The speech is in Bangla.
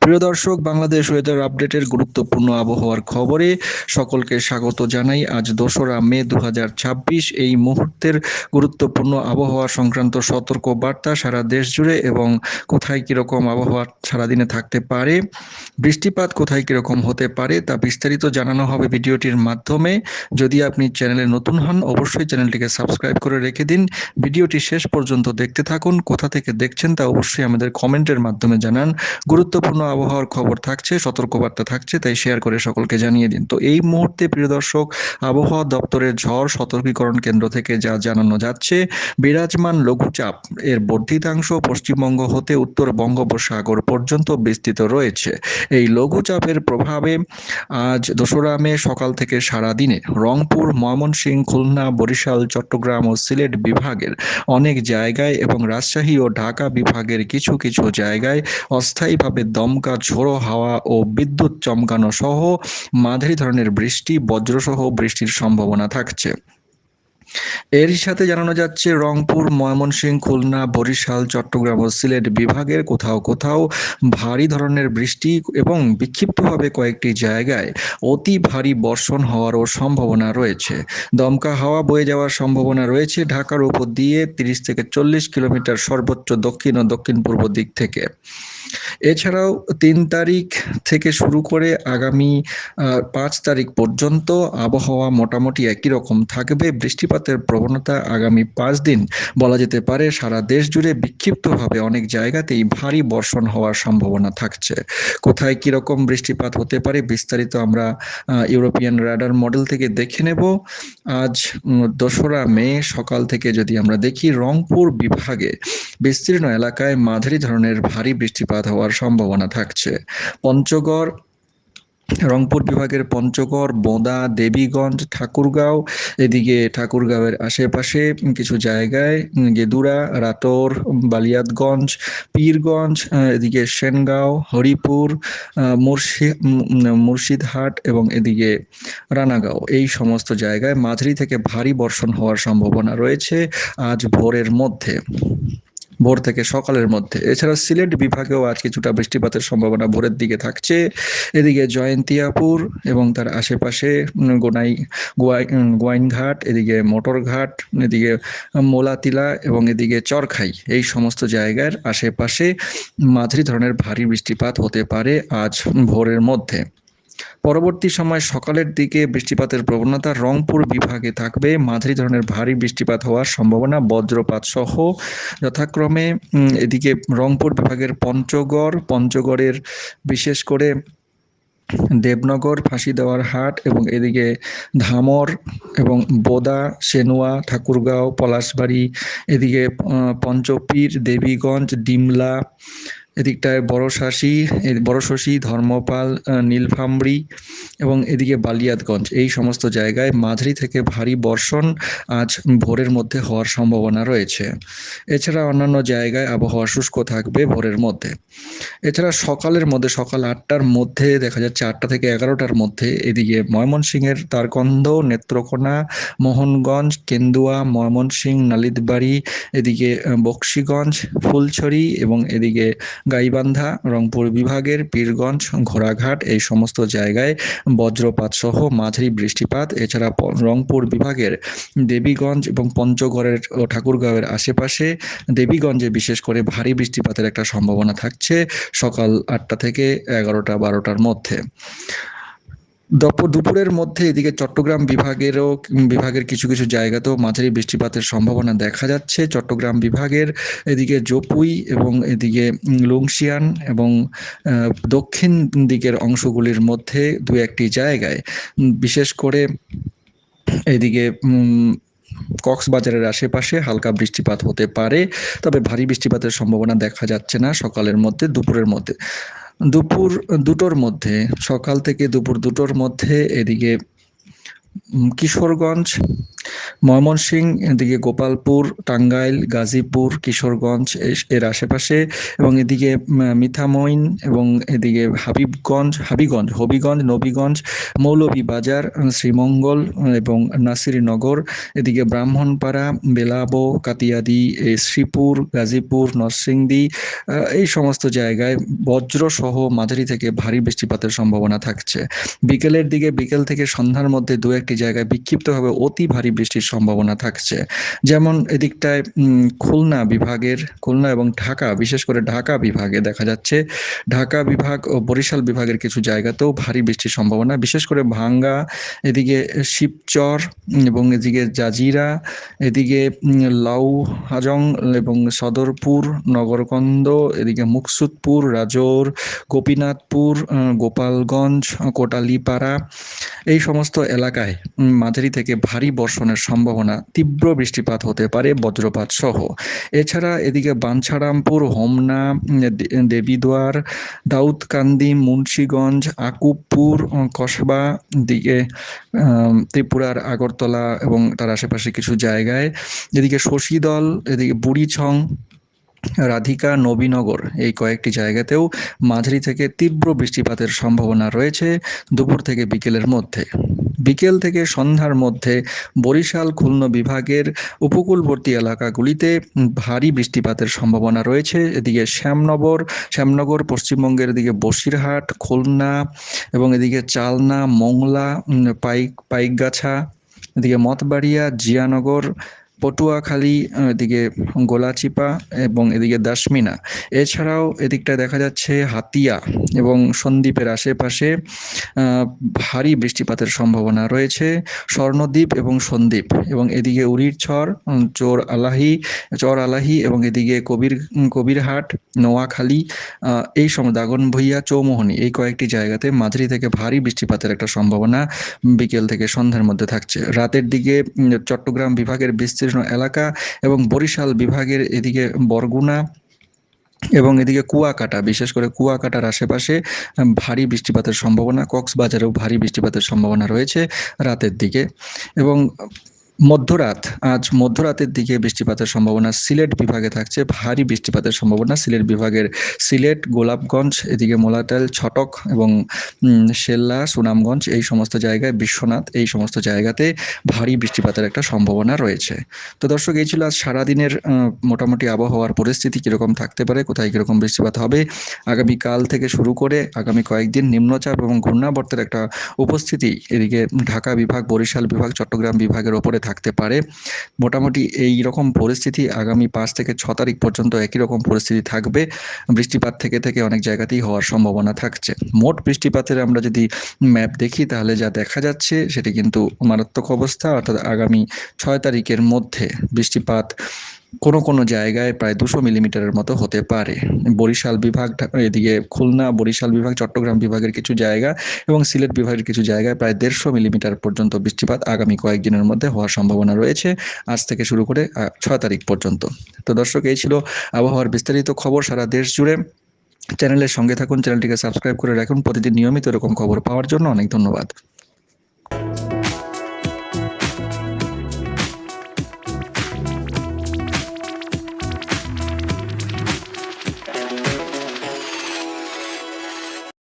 প্রিয় দর্শক, বাংলাদেশ ওয়েদার আপডেটের গুরুত্বপূর্ণ আবহাওয়ার খবরে সকলকে স্বাগত জানাই। আজ 2রা মে 2026। এই মুহূর্তের গুরুত্বপূর্ণ আবহাওয়া সংক্রান্ত সতর্ক বার্তা সারা দেশ জুড়ে এবং কোথায় কিরকম আবহাওয়া সারাদিনে থাকতে পারে, বৃষ্টিপাত কোথায় কিরকম হতে পারে তা বিস্তারিত জানানো হবে ভিডিওটির মাধ্যমে। যদি আপনি চ্যানেলে নতুন হন, অবশ্যই চ্যানেলটিকে সাবস্ক্রাইব করে রেখে দিন। ভিডিওটি শেষ পর্যন্ত দেখতে থাকুন। কোথা থেকে দেখছেন তা অবশ্যই আমাদের কমেন্টের মাধ্যমে জানান। গুরুত্বপূর্ণ আবহাওয়ার খবর থাকছে, সতর্কবার্তা থাকছে, তাই শেয়ার করে সকলকে জানিয়ে দিন। তো এই মুহূর্তে প্রিয় দর্শক, আবহাওয়া দপ্তরের ঝড় সতর্কীকরণ কেন্দ্র থেকে যা জানানো যাচ্ছে, বিরাজমান লঘুচাপ এর বর্ধিতাংশ পশ্চিমবঙ্গ হতে উত্তর বঙ্গোপসাগর পর্যন্ত বিস্তৃত রয়েছে। এই লঘুচাপের প্রভাবে আজ 2রা মে সকাল থেকে সারা দিনে রংপুর, ময়মনসিংহ, খুলনা, বরিশাল, চট্টগ্রাম ও সিলেট বিভাগের অনেক জায়গায় এবং রাজশাহী ও ঢাকা বিভাগের কিছু কিছু জায়গায় অস্থায়ীভাবে দমকা ঝোড়ো হাওয়া ও বিদ্যুৎ চমকানো সহ মাঝারি ধরনের বৃষ্টি, বজ্রসহ বৃষ্টির সম্ভাবনা থাকছে। এরই সাথে জানানো যাচ্ছে, রংপুর, ময়মনসিংহ, খুলনা, বরিশাল, চট্টগ্রাম ও সিলেট বিভাগের কোথাও কোথাও ভারী ধরনের বৃষ্টি এবং বিক্ষিপ্তভাবে কয়েকটি জায়গায় অতি ভারী বর্ষণ হওয়ারও সম্ভাবনা রয়েছে। দমকা হাওয়া বয়ে যাওয়ার সম্ভাবনা রয়েছে ঢাকার উপর দিয়ে 30 থেকে 40 কিলোমিটার সর্বোচ্চ দক্ষিণ ও দক্ষিণ পূর্ব দিক থেকে। এছাড়াও 3 তারিখ থেকে শুরু করে আগামী 5 তারিখ পর্যন্ত আবহাওয়া মোটামুটি একই রকম থাকবে। বৃষ্টিপাতের প্রবণতা আগামী 5 দিন বলা যেতে পারে সারা দেশ জুড়ে বিক্ষিপ্তভাবে অনেক জায়গাতেই ভারী বর্ষণ হওয়ার সম্ভাবনা থাকছে। কোথায় কিরকম বৃষ্টিপাত হতে পারে বিস্তারিত আমরা ইউরোপিয়ান রাডার মডেল থেকে দেখে নেব। আজ 2রা মে সকাল থেকে যদি আমরা দেখি, রংপুর বিভাগে বিস্তীর্ণ এলাকায় মাঝারি ধরনের ভারী বৃষ্টিপাত হওয়ার সম্ভাবনা থাকছে। পঞ্চগড়, রংপুর বিভাগের পঞ্চগড়, বোঁদা, দেবীগঞ্জ, ঠাকুরগাঁও, এদিকে ঠাকুরগাঁওয়ের আশেপাশে কিছু জায়গায় গেদুরা, রাটোর, বালিয়াতগঞ্জ, পীরগঞ্জ, এদিকে সেনগাঁও, হরিপুর, মুর্শিদহাট এবং এদিকে রানাগাঁও, এই সমস্ত জায়গায় মাঝারি থেকে ভারী বর্ষণ হওয়ার সম্ভাবনা রয়েছে আজ ভোর থেকে সকালের মধ্যে। এছাড়া সিলেট বিভাগেও আজ কিছুটা বৃষ্টিপাতের সম্ভাবনা ভোরের দিকে থাকছে। এদিকে জয়ন্তিয়াপুর এবং তার আশেপাশে গোয়াইনঘাট, এদিকে মোটরঘাট, এদিকে মোলাতিলা এবং এদিকে চরখাই, এই সমস্ত জায়গার আশেপাশে মাঝারি ধরনের ভারী বৃষ্টিপাত হতে পারে আজ ভোরের মধ্যে। পরবর্তী সময় সকালের দিকে বৃষ্টিপাতের প্রবণতা রংপুর বিভাগে থাকবে। মাঝারি ধরনের ভারী বৃষ্টিপাত হওয়ার সম্ভাবনা বজ্রপাত সহ যথাক্রমে এদিকে রংপুর বিভাগের পঞ্চগড়ের বিশেষ করে দেবনগর, ফাঁসি দেওয়ার হাট এবং এদিকে ধামর এবং বোদা, সেনুয়া, ঠাকুরগাঁও, পলাশবাড়ি, এদিকে পঞ্চপীর, দেবীগঞ্জ, ডিমলা, এদিকটায় বড়শশী, ধর্মপাল, নীলফামারী এবং এদিকে বালিয়াতগঞ্জ, এই সমস্ত জায়গায় মাঝারি থেকে ভারী বর্ষণ আজ ভোরের মধ্যে হওয়ার সম্ভাবনা রয়েছে। এছাড়া অন্যান্য জায়গায় আবহাওয়া শুষ্ক থাকবে ভোরের মধ্যে। এছাড়া সকাল 8টার মধ্যে দেখা যাচ্ছে, 8টা থেকে 11টার মধ্যে এদিকে ময়মনসিংহের তারকন্দ, নেত্রকোনা, মোহনগঞ্জ, কেন্দুয়া, ময়মনসিংহ, নালিতাবাড়ী, এদিকে বকশীগঞ্জ, ফুলছড়ি এবং এদিকে গাইবান্ধা, রংপুর বিভাগের পীরগঞ্জ, ঘোড়াঘাট, এই সমস্ত জায়গায় বজ্রপাত সহ মাঝারি বৃষ্টিপাত। এছাড়া রংপুর বিভাগের দেবীগঞ্জ এবং পঞ্চগড়ের ও ঠাকুরগাঁওয়ের আশেপাশে, দেবীগঞ্জে বিশেষ করে ভারী বৃষ্টিপাতের একটা সম্ভাবনা থাকছে সকাল 8টা থেকে 11টা-12টার মধ্যে। দুপুরের মধ্যে এদিকে চট্টগ্রাম বিভাগের কিছু কিছু জায়গাতেও মাঝারি বৃষ্টিপাতের সম্ভাবনা দেখা যাচ্ছে। চট্টগ্রাম বিভাগের এদিকে জপুই এবং এদিকে লুংশিয়ান এবং দক্ষিণ দিকের অংশগুলির মধ্যে 2-1টি জায়গায়, বিশেষ করে এদিকে কক্সবাজারের আশেপাশে হালকা বৃষ্টিপাত হতে পারে, তবে ভারী বৃষ্টিপাতের সম্ভাবনা দেখা যাচ্ছে না সকালের মধ্যে। দুপুর 2টোর মধ্যে, সকাল থেকে দুপুর 2টোর মধ্যে এদিকে কিশোরগঞ্জ, ময়মনসিংহ, এদিকে গোপালপুর, টাঙ্গাইল, গাজীপুর, কিশোরগঞ্জ এর আশেপাশে, এবং এদিকে মিঠামইন, এবং এদিকে হবিগঞ্জ, নবীগঞ্জ, মৌলভীবাজার, শ্রীমঙ্গল এবং নাসিরনগর, এদিকে ব্রাহ্মণপাড়া, বেলাবো, কাতিয়াদি, শ্রীপুর, গাজীপুর, নরসিংদী, এই সমস্ত জায়গায় বজ্রসহ মাঝারি থেকে ভারী বৃষ্টিপাতের সম্ভাবনা থাকছে। বিকেল থেকে সন্ধ্যার মধ্যে দু একটি জায়গায় বিক্ষিপ্তভাবে অতি ভারী বৃষ্টির সম্ভাবনা থাকছে। যেমন এদিকটায় খুলনা এবং ঢাকা, বিশেষ করে ঢাকা বিভাগে দেখা যাচ্ছে, ঢাকা বিভাগ ও বরিশাল বিভাগের কিছু জায়গাতেও ভারী বৃষ্টির সম্ভাবনা, বিশেষ করে ভাঙ্গা, এদিকে শিবচর এবং এদিকে জাজিরা, এদিকে লাউহাজং এবং সদরপুর, নগরকন্দ, এদিকে মুকসুদপুর, রাজৌর, গোপীনাথপুর, গোপালগঞ্জ, কোটালীপাড়া, এই সমস্ত এলাকায় মাঝারি থেকে ভারী বর্ষণের সম্ভাবনা, তীব্র বৃষ্টিপাত হতে পারে বজ্রপাত সহ। এছাড়া এদিকে বাঞ্ছারামপুর, হোমনা, দেবিদ্বার, দাউদকান্দি, মুন্সীগঞ্জ, আকুবপুর, কসবা, দিকে ত্রিপুরার আগরতলা এবং তার আশেপাশে কিছু জায়গায়, এদিকে শশীদল, এদিকে বুড়িছং, রাধিকা, নবীনগর, এই কয়েকটি জায়গাতেও মাঝারি থেকে তীব্র বৃষ্টিপাতের সম্ভাবনা রয়েছে দুপুর থেকে বিকেলের মধ্যে। বিকেল থেকে সন্ধ্যার মধ্যে বরিশাল, খুলনা বিভাগের উপকূলবর্তী এলাকাগুলিতে ভারী বৃষ্টিপাতের সম্ভাবনা রয়েছে। এদিকে শ্যামনগর, পশ্চিমবঙ্গের এদিকে বসিরহাট, খুলনা এবং এদিকে চালনা, মোংলা, পাইকগাছা, এদিকে মতবাড়িয়া, জিয়ানগর, পটুয়াখালী, এদিকে গোলাচিপা এবং এদিকে দাসমিনা। এছাড়াও এদিকটায় দেখা যাচ্ছে হাতিয়া এবং সন্দ্বীপের আশেপাশে ভারী বৃষ্টিপাতের সম্ভাবনা রয়েছে। স্বর্ণদ্বীপ এবং সন্দ্বীপ এবং এদিকে উরিরছড়, চর আলাহি এবং এদিকে কবিরহাট, নোয়াখালী, এই দাগনভূঞা, চৌমোহনী, এই কয়েকটি জায়গাতে মাঝারি থেকে ভারী বৃষ্টিপাতের একটা সম্ভাবনা বিকেল থেকে সন্ধ্যার মধ্যে থাকছে। রাতের দিকে চট্টগ্রাম বিভাগের বিস্তীর্ণ এলাকা এবং বরিশাল বিভাগের এদিকে বরগুনা এবং এদিকে কুয়াকাটা, বিশেষ করে কুয়াকাটার আশেপাশে ভারী বৃষ্টিপাতের সম্ভাবনা, কক্সবাজারেও ভারী বৃষ্টিপাতের সম্ভাবনা রয়েছে রাতের দিকে। এবং আজ মধ্যরাতের দিকে বৃষ্টিপাতের সম্ভাবনা সিলেট বিভাগে থাকছে, ভারী বৃষ্টিপাতের সম্ভাবনা সিলেট বিভাগের গোলাপগঞ্জ, এদিকে মোলাতাল, ছটক এবং শেল্লা, সুনামগঞ্জ, এই সমস্ত জায়গায়, বিশ্বনাথ, এই সমস্ত জায়গাতে ভারী বৃষ্টিপাতের একটা সম্ভাবনা রয়েছে। তো দর্শক, এই ছিল আজ সারাদিনের মোটামুটি আবহাওয়ার পরিস্থিতি কীরকম থাকতে পারে, কোথায় কীরকম বৃষ্টিপাত হবে। আগামীকাল থেকে শুরু করে আগামী কয়েকদিন নিম্নচাপ এবং ঘূর্ণাবর্তের একটা উপস্থিতি এদিকে ঢাকা বিভাগ, বরিশাল বিভাগ, চট্টগ্রাম বিভাগের ওপরে থাকতে পারে। মোটামুটি এই রকম পরিস্থিতি আগামী 5 থেকে 6 তারিখ পর্যন্ত একই রকম পরিস্থিতি থাকবে। বৃষ্টিপাত থেকে অনেক জায়গাতেই হওয়ার সম্ভাবনা থাকছে। মোট বৃষ্টিপাতের আমরা যদি ম্যাপ দেখি তাহলে যা দেখা যাচ্ছে সেটি কিন্তু মারাত্মক অবস্থা, অর্থাৎ আগামী 6 তারিখের মধ্যে বৃষ্টিপাত কোনো জায়গায় প্রায় 200 মিলিমিটারের মতো হতে পারে। বরিশাল বিভাগ, এদিকে খুলনা, বরিশাল বিভাগ, চট্টগ্রাম বিভাগের কিছু জায়গা এবং সিলেট বিভাগের কিছু জায়গায় প্রায় 150 মিলিমিটার পর্যন্ত বৃষ্টিপাত আগামী কয়েকদিনের মধ্যে হওয়ার সম্ভাবনা রয়েছে, আজ থেকে শুরু করে 6 তারিখ পর্যন্ত। তো দর্শক, এই ছিল আবহাওয়ার বিস্তারিত খবর সারা দেশ জুড়ে। চ্যানেলের সঙ্গে থাকুন, চ্যানেলটিকে সাবস্ক্রাইব করে রাখুন প্রতিদিন নিয়মিত এরকম খবর পাওয়ার জন্য। অনেক ধন্যবাদ।